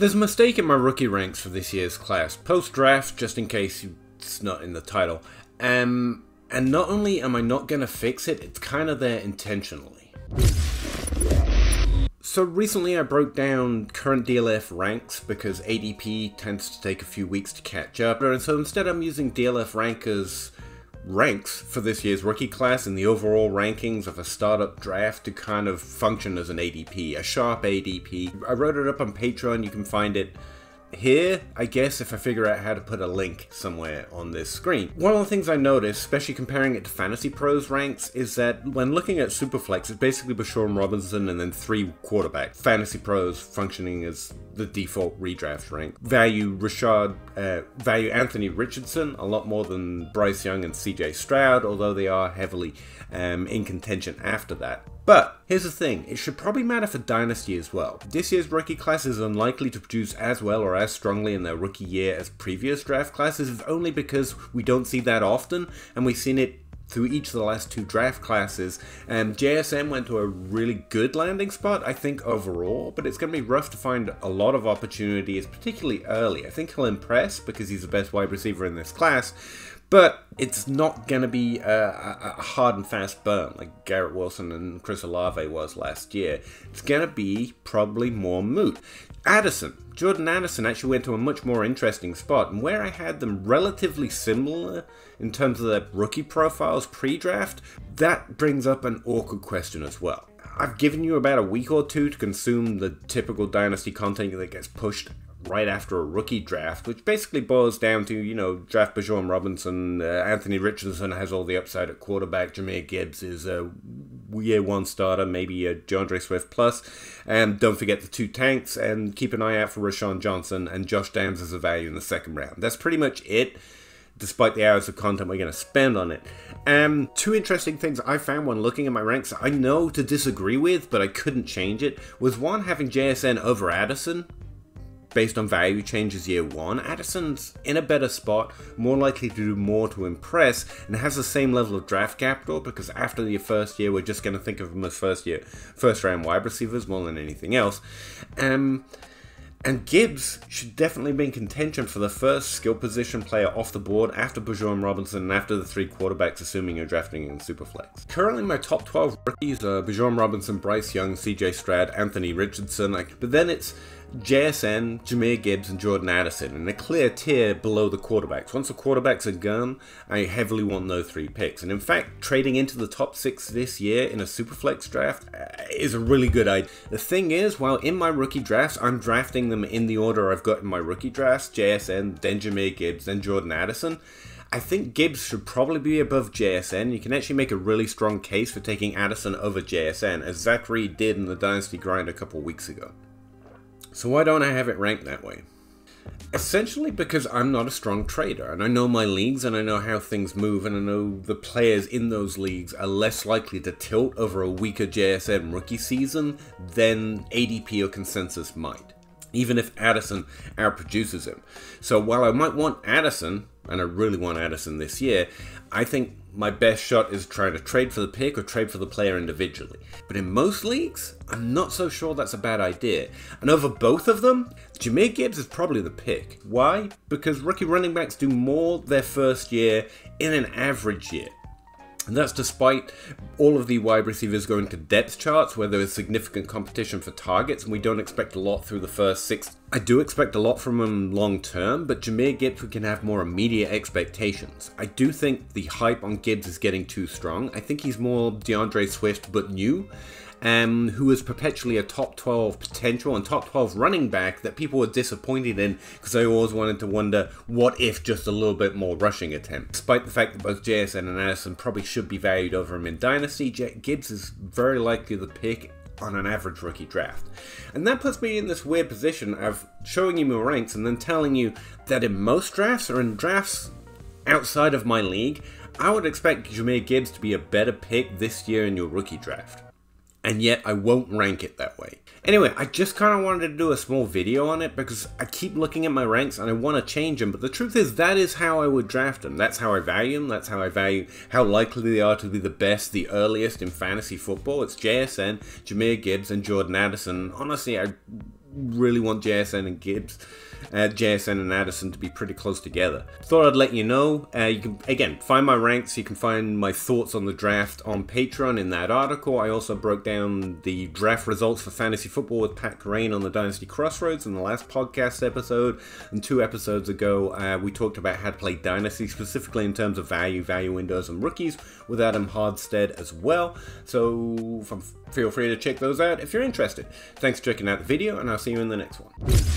There's a mistake in my rookie ranks for this year's class. Post-draft, just in case it's not in the title. And not only am I not going to fix it, it's kind of there intentionally. So recently I broke down current DLF ranks because ADP tends to take a few weeks to catch up. And so instead I'm using DLF rankers ranks for this year's rookie class and the overall rankings of a startup draft to kind of function as an ADP, a sharp ADP. I wrote it up on Patreon, you can find it here, I guess, if I figure out how to put a link somewhere on this screen. One of the things I noticed, especially comparing it to Fantasy Pros ranks, is that when looking at Superflex, it's basically Bashawn Robinson and then 3 quarterbacks. Fantasy Pros functioning as the default redraft rank. Value Anthony Richardson a lot more than Bryce Young and CJ Stroud, although they are heavily in contention after that. But here's the thing, it should probably matter for Dynasty as well. This year's rookie class is unlikely to produce as well or as strongly in their rookie year as previous draft classes, if only because we don't see that often, and we've seen it through each of the last 2 draft classes. JSN went to a really good landing spot, I think, overall, but it's going to be rough to find a lot of opportunities, particularly early. I think he'll impress because he's the best wide receiver in this class, but it's not going to be a hard and fast burn like Garrett Wilson and Chris Olave was last year. It's going to be probably more moot. Jordan Addison actually went to a much more interesting spot, and where I had them relatively similar in terms of their rookie profiles pre-draft, that brings up an awkward question as well. I've given you about a week or 2 to consume the typical Dynasty content that gets pushed right after a rookie draft, which basically boils down to, you know, draft Bashawn Robinson, Anthony Richardson has all the upside at quarterback, Jahmyr Gibbs is a year 1 starter, maybe a DeAndre Swift plus, and don't forget the 2 tanks, and keep an eye out for Rashawn Johnson and Josh Downs as a value in the 2nd round. That's pretty much it, despite the hours of content we're going to spend on it. 2 interesting things I found when looking at my ranks I know to disagree with, but I couldn't change it, was one, having JSN over Addison, based on value changes year 1. Addison's in a better spot, more likely to do more to impress, and has the same level of draft capital, because after your first year, we're just going to think of him as first round wide receivers more than anything else. And Gibbs should definitely be in contention for the first skill position player off the board after Bashawn Robinson and after the 3 quarterbacks, assuming you're drafting in Superflex. Currently, my top 12 rookies are Bashawn Robinson, Bryce Young, CJ Stroud, Anthony Richardson, but then it's JSN, Jahmyr Gibbs, and Jordan Addison, in a clear tier below the quarterbacks. Once the quarterbacks are gone, I heavily want those 3 picks. And in fact, trading into the top 6 this year in a Superflex draft is a really good idea. The thing is, while in my rookie drafts, I'm drafting them in the order I've got in my rookie drafts, JSN, then Jahmyr Gibbs, then Jordan Addison, I think Gibbs should probably be above JSN. You can actually make a really strong case for taking Addison over JSN, as Zach Reed did in the Dynasty Grind a couple weeks ago. So why don't I have it ranked that way? Essentially because I'm not a strong trader, and I know my leagues, and I know how things move, and I know the players in those leagues are less likely to tilt over a weaker JSN rookie season than ADP or consensus might, even if Addison outproduces him. So while I might want Addison, and I really want Addison this year, I think my best shot is trying to trade for the pick or trade for the player individually. But in most leagues, I'm not so sure that's a bad idea. And over both of them, Jahmyr Gibbs is probably the pick. Why? Because rookie running backs do more their first year in an average year. And that's despite all of the wide receivers going to depth charts where there is significant competition for targets, and we don't expect a lot through the first 6. I do expect a lot from him long term, but Jahmyr Gibbs, we can have more immediate expectations. I do think the hype on Gibbs is getting too strong. I think he's more DeAndre Swift but new, who is perpetually a top 12 potential and top 12 running back that people were disappointed in because they always wanted to wonder, what if just a little bit more rushing attempts? Despite the fact that both JSN and Addison probably should be valued over him in Dynasty, Gibbs is very likely the pick on an average rookie draft. And that puts me in this weird position of showing you my ranks and then telling you that in most drafts, or in drafts outside of my league, I would expect Jahmyr Gibbs to be a better pick this year in your rookie draft. And yet I won't rank it that way. Anyway, I just kind of wanted to do a small video on it because I keep looking at my ranks and I want to change them, but the truth is that is how I would draft them. That's how I value them. That's how I value how likely they are to be the best, the earliest in fantasy football. It's JSN, Jahmyr Gibbs, and Jordan Addison. Honestly, I really want JSN and Gibbs, JSN and Addison to be pretty close together. Thought I'd let you know. You can, again, find my ranks. You can find my thoughts on the draft on Patreon in that article. I also broke down the draft results for fantasy football with Pat Grain on the Dynasty Crossroads in the last podcast episode. And 2 episodes ago, we talked about how to play Dynasty, specifically in terms of value windows, and rookies with Adam Hardstead as well. So feel free to check those out if you're interested. Thanks for checking out the video, and I'll see you in the next one.